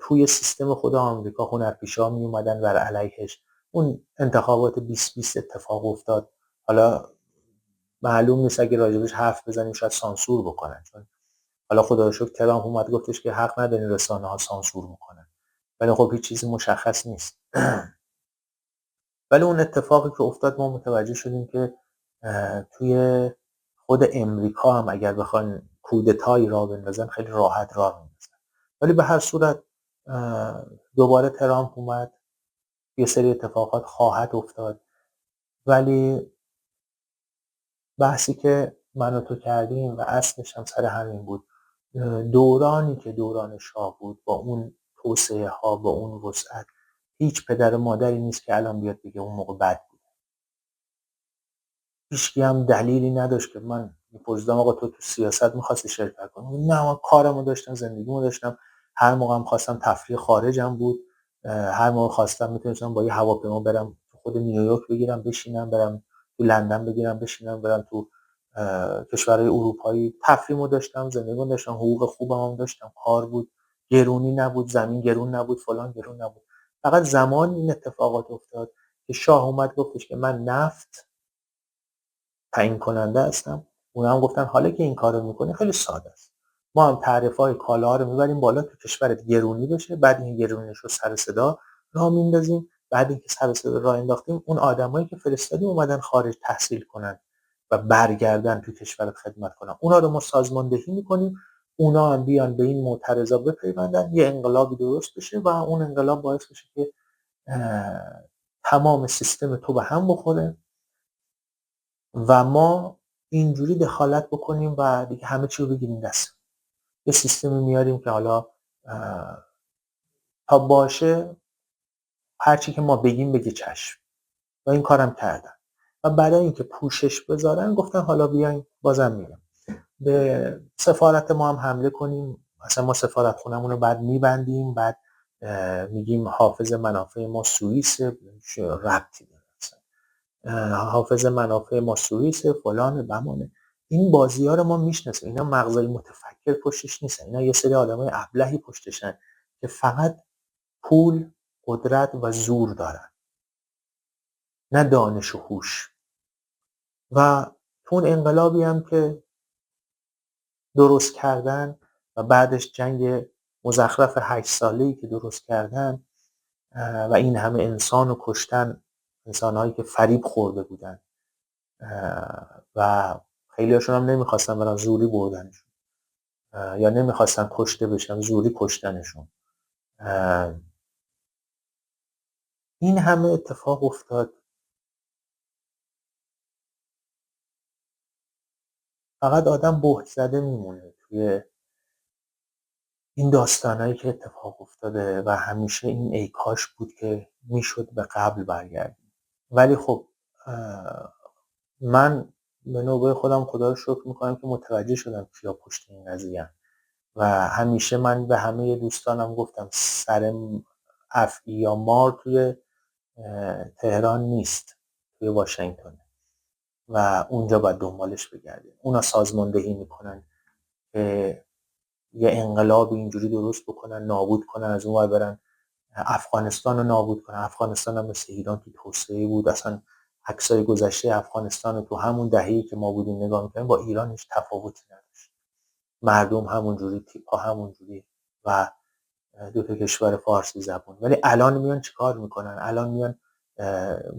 توی سیستم خود آمریکا هنرپیشه‌ها میومدن بر علیهش. اون انتخابات 2020 اتفاق افتاد. حالا معلوم نیست اگه راجبش حرف بزنیم شاید سانسور بکنن، چون حالا خدا رو شکر ترامپ اومد گفتش که حق ندارین رسانه‌ها سانسور میکنن، ولی خب هیچ چیزی مشخص نیست. ولی اون اتفاقی که افتاد ما متوجه شدیم که توی خود امریکا هم اگر بخوان کودتایی راه بندازن خیلی راحت راه میندازن. ولی به هر صورت دوباره ترامپ اومد، یه سری اتفاقات خواهد افتاد. ولی بحثی که من و تو کردیم و اصلش هم سر همین بود، دورانی که دوران شاه بود با اون توسعه ها، با اون وسعت، هیچ پدر و مادری نیست که الان بیاد بگه اون موقع بد بود. هیچکی هم دلیلی نداشت که من می‌پرسیدم آقا تو سیاست می‌خواستی شرکت کنی؟ نه، من کارمو داشتم، زندگیمو داشتم، هر موقع هم خواستم تفریح خارجم بود، هر موقع خواستم میتونستم با یه هواپیما برم تو خود نیویورک بگیرم بشینم، برم تو لندن بگیرم بشینم، برم تو کشورهای اروپایی، تفریحمو داشتم، زندگیمو داشتم، حقوق خوبم هم داشتم، کار بود، گرونی نبود، زمین گرون نبود، فلان گرون نبود. فقط زمان این اتفاقات افتاد که شاه اومد گفتش که من نفت تعیین کننده هستم. اونا هم گفتن حالا که این کارو میکنی خیلی ساده است، ما هم تعرفه‌های کالاها رو میبریم بالا تو کشورت گرونی بشه، بعد این گرونیش رو سر صدا راه میندازیم، بعد اینکه سر صدا راه انداختیم اون آدمایی که فرستادیم اومدن خارج تحصیل کنن و برگردن تو کشورت خدمت کنن، اونا رو ما سازماندهی میکنیم، اونا هم بیان به این معترضا بپیوندن، یه انقلابی درست بشه و اون انقلاب باعث بشه که تمام سیستم تو به هم بخوره و ما اینجوری دخالت بکنیم و دیگه همه چی رو بگیریم دست. یه سیستمی میاریم که حالا تا باشه هر چی که ما بگیم بگه چشم، و این کارم کردن. و برای اینکه پوشش بذارن گفتن حالا بیاین، بازم میگم به سفارت ما هم حمله کنیم، مثلا ما سفارت خونمون رو بعد میبندیم، بعد میگیم حافظ منافع ما سوئیس، ربطی داره حافظ منافع ما سوئیس فلان بمانه. این بازی ها رو ما میشناسیم، اینا مغزای متفکر پشتش نیستن، اینا یه سری آدمای ابلهی پشتشن که فقط پول، قدرت و زور دارن، نه دانش و هوش. و تو اون انقلابی هم که درست کردن و بعدش جنگ مزخرف 8 ساله‌ای که درست کردن و این همه انسان رو کشتن، انسان‌هایی که فریب خورده بودن و خیلی هاشون هم نمیخواستن برن، زوری بردنشون یا نمیخواستن کشته بشن، زوری کشتنشون. این همه اتفاق افتاد، فقط آدم بهت زده میمونه توی این داستانهایی که اتفاق افتاده و همیشه این ای کاش بود که میشد به قبل برگردیم. ولی خب من به نوبه خودم خدا رو شکر میکنم که متوجه شدم کیا پشت این قضیه و همیشه من به همه دوستانم گفتم سر افعی یا مار توی تهران نیست، توی واشنگتن و اونجا باید دنبالش بگردیم. اونا سازماندهی میکنن که یه انقلاب اینجوری درست بکنن، نابود کنن، از اون ور برن افغانستان رو نابود کنن. افغانستان هم مثل ایران تو توسعه بود، اصلا عکسای گذشته افغانستان رو تو همون دهه‌ای که ما بودیم نگاه میکنیم با ایران هیچ تفاوتی نداشت، مردم همونجوری، تیپ‌ها همونجوری و دو تا کشور فارسی زبان. ولی الان میان چیکار میکنن؟ الان میان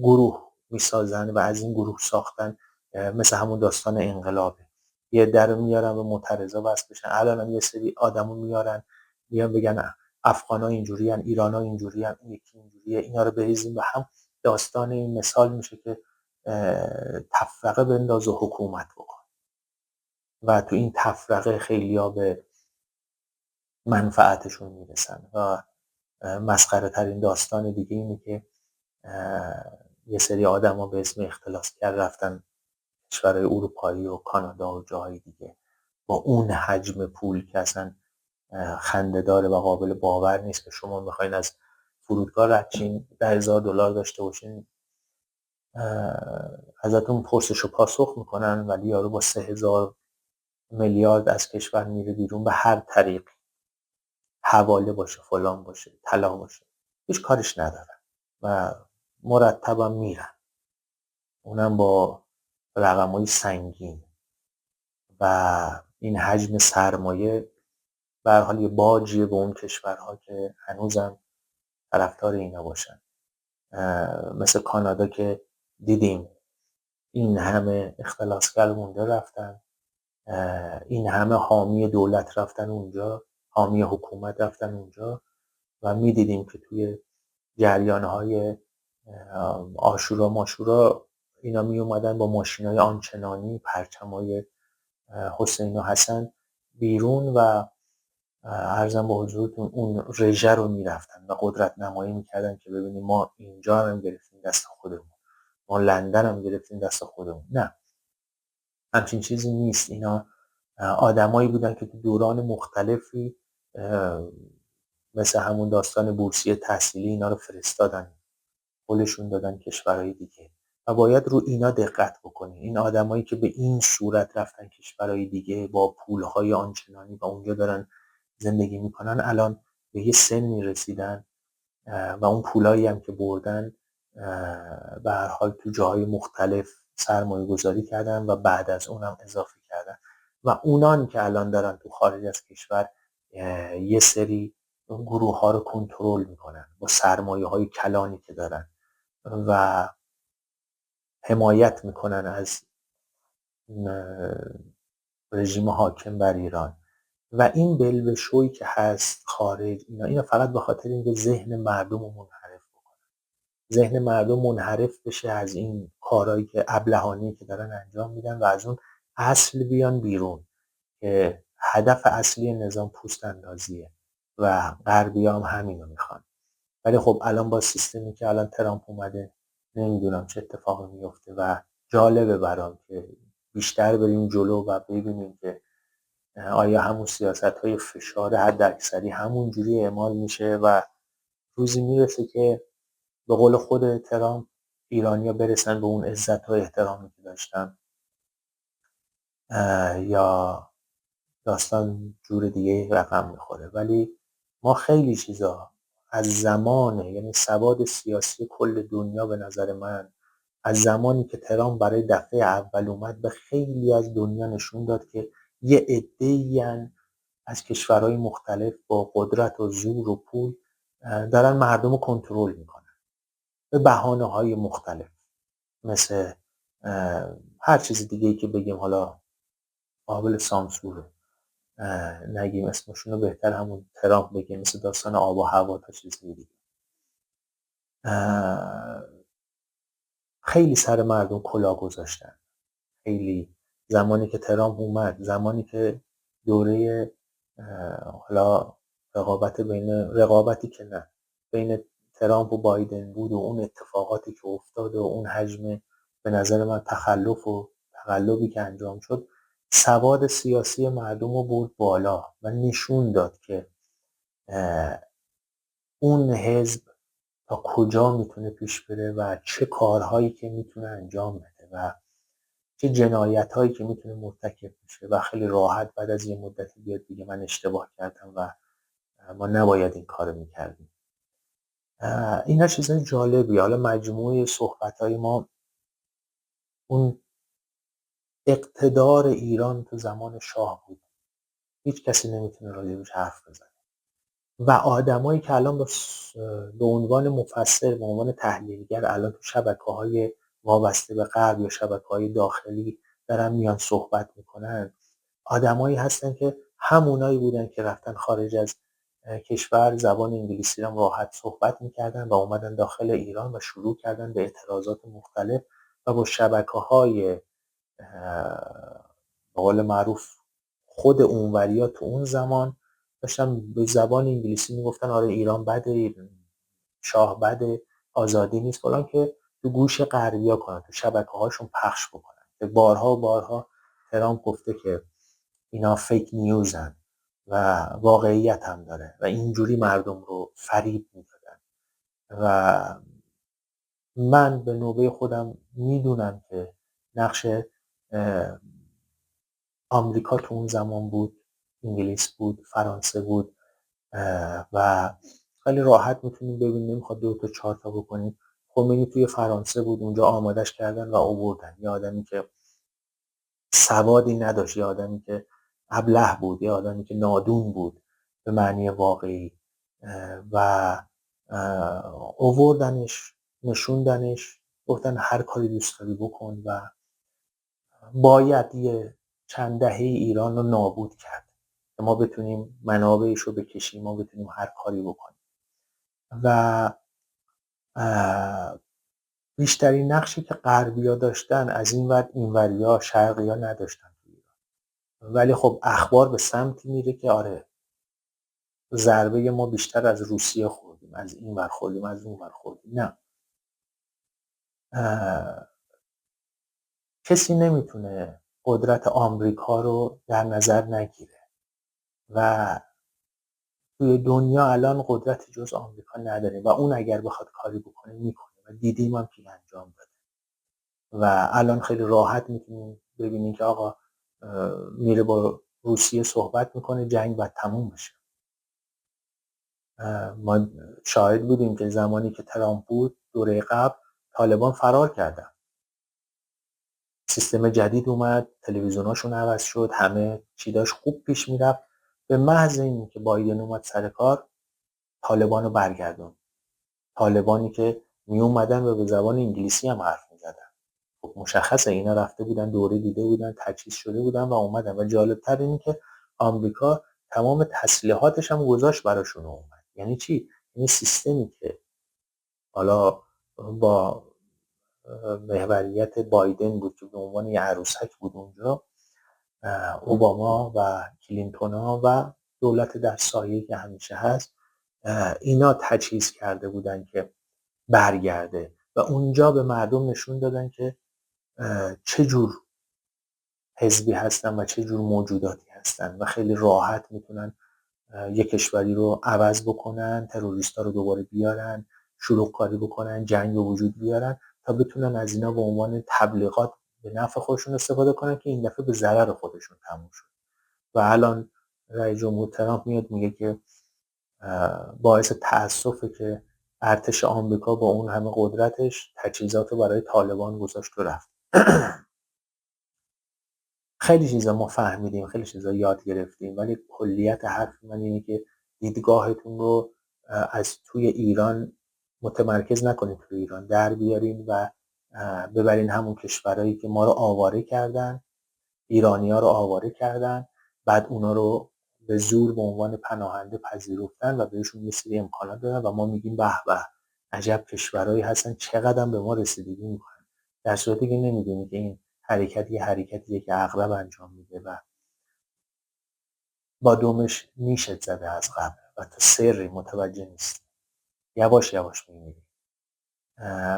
گروه میسازن و از این گروه ساختن مثل همون داستان انقلابه، یه در میارن به معترضا وصل بشن. الان هم یه سری آدمو میارن میان بگن افغانا اینجوریان، ایرانا اینجوریان، این یکی اینجوریه، اینا رو بریزیم به هم. داستان این مثال میشه که تفرقه بنداز و حکومت بکن و تو این تفرقه خیلیا به منفعتشون میرسن. و مسخره ترین داستان دیگه اینه که یه سری آدما به اسم اختلاسگر رفتن کشورهای اروپایی و کانادا و جاهای دیگه با اون حجم پول که اصلا خنده‌داره و قابل باور نیست که شما میخواین از فرودگاه رد چین $10,000 داشته باشین، ازتون پرسش و پاسخ میکنن، ولی یارو با 3,000 میلیارد از کشور میره بیرون به هر طریق. حواله باشه، فلان باشه، طلا باشه، هیچ کارش ندارن و مرتبا میرن، اونم با رقم‌های سنگین و این حجم سرمایه به هر حال یه باجیه به اون کشورها که هنوزم طرفدار اینا باشن. مثل کانادا که دیدیم این همه اختلاسگر مونده رفتن، این همه حامی دولت رفتن اونجا، حامی حکومت رفتن اونجا و میدیدیم که توی جریان‌های آشورا ماشورا اینا می اومدن با ماشینای آنچنانی، پرچمای حسین و حسن بیرون و عرضم به حضورتون اون رژه رو میرفتن و قدرت نمایی میکردن که ببینیم ما اینجا هم گرفتیم دست خودمون، ما لندن هم گرفتیم دست خودمون. نه، همچین چیزی نیست. اینا آدمایی بودن که تو دوران مختلفی مثل همون داستان بورسیه تحصیلی اینا رو فرستادن، قولشون دادن کشورهای دیگه و باید رو اینا دقت بکنیم. این آدمایی که به این صورت رفتن کشورهای دیگه با پولهای آنچنانی و اونجا دارن زندگی میکنن، الان به یه سنی رسیدن و اون پولایی هم که بردن به هر حال تو جاهای مختلف سرمایه گذاری کردن و بعد از اونم اضافه کردن و اونان که الان دارن تو خارج از کشور یه سری گروه ها رو کنترل میکنن با سرمایه های کلانی که دارن و حمایت میکنن از رژیم حاکم بر ایران و این بلبشویی که هست خارج، اینا فقط به خاطر اینکه ذهن مردم رو منحرف بکنن، ذهن مردم منحرف بشه از این کارهایی که ابلهانه‌ای که دارن انجام میدن و از اون اصل بیان بیرون که هدف اصلی نظام پوست اندازیه و غربی‌ها هم همینو میخوان. ولی خب الان با سیستمی که الان ترامپ اومده نمیدونم چه اتفاقی میفته و جالبه برام که بیشتر بریم جلو و ببینیم که آیا همون سیاست‌های فشار حداکثری همونجوری اعمال میشه و روزی میرسه که به قول خود ترامپ ایرانیا برسن به اون عزت و احترامی که داشتن، یا داستان جور دیگه رقم میخوره. ولی ما خیلی چیزا از زمان، یعنی سواد سیاسی کل دنیا به نظر من از زمانی که ترامپ برای دفعه اول اومد به خیلی از دنیا نشون داد که یه عده‌ای از کشورهای مختلف با قدرت و زور و پول دارن مردم رو کنترل میکنن به بهانه‌های مختلف، مثل هر چیز دیگه‌ای که بگیم حالا قابل سانسوره، نگیم اسمشون رو، بهتر همون ترامپ بگیم، مثل داستان آب و هوا تا چیزی دیگه. خیلی سر مردم کلاه گذاشتن، خیلی. زمانی که ترامپ اومد، زمانی که دوره حالا رقابتی که نه بین ترامپ و بایدن بود و اون اتفاقاتی که افتاد و اون حجم به نظر من تخلف و تقلبی که انجام شد، سواد سیاسی مردم رو برد بالا و نشون داد که اون حزب تا کجا میتونه پیش بره و چه کارهایی که میتونه انجام بده و چه جنایت‌هایی که میتونه مرتکب بشه و خیلی راحت بعد از یه مدتی بیاد دیگه من اشتباه کردم و ما نباید این کارو میکردیم. اینا چیزای جالبیه. حالا مجموعه صحبت‌های ما اون اقتدار ایران تو زمان شاه بود، هیچ کسی نمیتونه راجبش حرف بزنه و آدمایی که الان به عنوان مفسر، به عنوان تحلیلگر الان تو شبکه‌های وابسته به غرب یا شبکه‌های داخلی دارن میان صحبت میکنن، آدمایی هستن که همونایی بودن که رفتن خارج از کشور زبان انگلیسی رو راحت صحبت میکردن و اومدن داخل ایران و شروع کردن به اعتراضات مختلف و با شبکه‌های به قول معروف خود اونوریا تو اون زمان داشتن به زبان انگلیسی میگفتن آره ایران بده، شاه بده، آزادی نیست، فلان، که تو گوش غربیا کنن، تو شبکه‌هاشون پخش بکنن. که بارها و بارها ترامپ گفته که اینا فیک نیوزن و واقعیت هم داره و اینجوری مردم رو فریب میدادن و من به نوبه خودم میدونم که نقش آمریکا تو اون زمان بود، انگلیس بود، فرانسه بود، و خیلی راحت میتونیم ببینیم، نمیخواد 2 تا 4 تا بکنیم. خمینی توی فرانسه بود، اونجا آمادش کردن و آوردن. یه آدمی که سوادی نداشت، یه آدمی که ابله بود، یه آدمی که نادون بود به معنی واقعی، و آوردنش، نشوندنش، گفتن هر کاری دوست داری بکن و باید یه چند دهه ایران رو نابود کرد که ما بتونیم منابعش رو بکشیم، ما بتونیم هر کاری بکنیم. و بیشترین نقشی که غربی‌ها داشتن از این ور اینوریا شرقی‌ها نداشتن تو ایران. ولی خب اخبار به سمتی میره که آره، ضربه ما بیشتر از روسیه خوردیم، از این ور خوردیم، از اون ور خوردیم. نه، کسی نمیتونه قدرت آمریکا رو در نظر نگیره و توی دنیا الان قدرتی جز آمریکا نداره و اون اگر بخواد کاری بکنه میکنه و دیدیم هم که انجام داده. و الان خیلی راحت میتونیم ببینیم که آقا میره با روسیه صحبت میکنه، جنگ باید تموم بشه. ما شاهد بودیم که زمانی که ترامپ بود دوره قبل، طالبان فرار کردن، سیستم جدید اومد، تلویزیوناشون عوض شد، همه چی داشت خوب پیش میرفت. به محض این که بایدن اومد سر کار، طالبان رو برگردون. طالبانی که می اومدن و به زبان انگلیسی هم حرف میزدن. خب مشخصه اینا رفته بودن دوره دیده بودن، تجهیز شده بودن و اومدن. و جالبتر اینه که آمریکا تمام تسلیحاتش هم گذاشت براشون اومد. یعنی چی؟ یعنی سیستمی که حالا با محوریت بایدن بود که به عنوان یه عروسک بود اونجا، اوباما و کلینتونا و دولت در سایه که همیشه هست، اینا تجهیز کرده بودن که برگرده و اونجا به مردم نشون دادن که چه جور حزبی هستن و چه جور موجوداتی هستن و خیلی راحت میتونن یک کشوری رو عوض بکنن، تروریستا رو دوباره بیارن، شروع کاری بکنن، جنگ به وجود بیارن تا بتونن از اینا به عنوان تبلیغات به نفع خودشون استفاده کنن که این دفعه به ضرر خودشون تموم شد. و الان رئیس جمهور ترامپ میاد میگه که باعث تأسفه که ارتش آمریکا با اون همه قدرتش تجهیزات رو برای طالبان گذاشت و رفت. خیلی چیزا ما فهمیدیم، خیلی چیزا یاد گرفتیم، ولی کلیت حرف من اینه که دیدگاهتون رو از توی ایران متمرکز نکنید، توی ایران در بیارین و ببرین همون کشورهایی که ما رو آواره کردن، ایرانی‌ها رو آواره کردن، بعد اونا رو به زور به عنوان پناهنده پذیرفتن و بهشون یه سری امکانات دادن و ما میگیم به به عجب کشورهایی هستن، چقدر به ما رسیدگی میکنن، در صورتی که نمیدونی که این حرکت یه حرکتیه که اغلب انجام میده و با دومش نیشت زده از قبل و تا سری متوجه نیست، یواش یواش میمیری.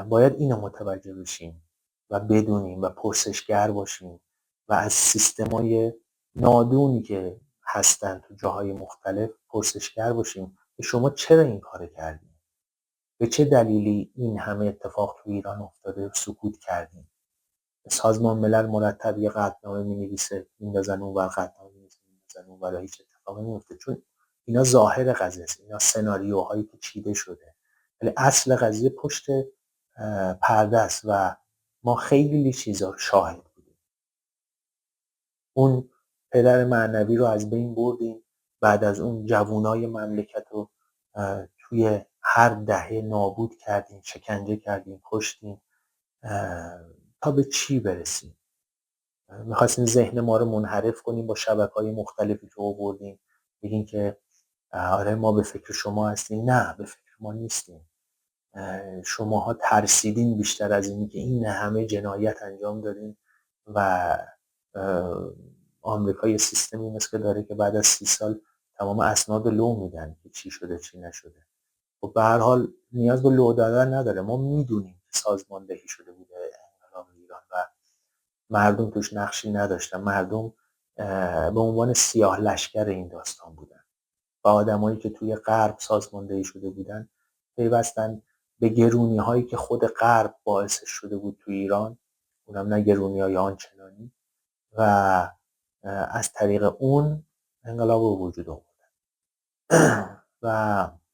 باید اینو متوجه بشیم و بدونیم و پرسشگر باشیم و از سیستمای نادونی که هستن تو جاهای مختلف پرسشگر باشیم که شما چرا این کار کردین؟ به چه دلیلی این همه اتفاق تو ایران افتاده سکوت کردین؟ سازمان ملل مرتب یه قطعنامه می‌نویسه، میندازن اونور، قطعنامه می‌نویسه میندازن اونور، هیچ اتفاقی نمیفته، چون اینا ظاهر قضیه است، اینا سناریوهایی که چیده شده، ولی اصل قضیه پشت پرده است و ما خیلی چیزا رو شاهد بودیم. اون پدر معنوی رو از بین بردیم، بعد از اون جوانای مملکت رو توی هر دهه نابود کردیم، شکنجه کردیم، کشتیم، تا به چی برسیم؟ میخواستیم ذهن ما رو منحرف کنیم با شبکه‌های مختلفی که آوردیم، بگیم که آره ما به فکر شما هستیم. نه، به فکر ما نیستیم. شماها ترسیدین بیشتر از اینی که این همه جنایت انجام دادین و آمریکا یه سیستمی مثل که داره که بعد از 30 سال تمام اسناد لو میدن که چی شده چی نشده. خب به هر حال نیاز به لو دادن نداره، ما میدونیم که سازماندهی شده بوده انقلاب ایران و مردم توش نقشی نداشتن، مردم به عنوان سیاه لشکر این داستان بودن و آدمایی که توی غرب سازماندهی شده بودن پیوستن به گرونی هایی که خود غرب باعثش شده بود توی ایران، اونم نه گرونی های آنچنانی، و از طریق اون انقلاب رو وجود آورد. و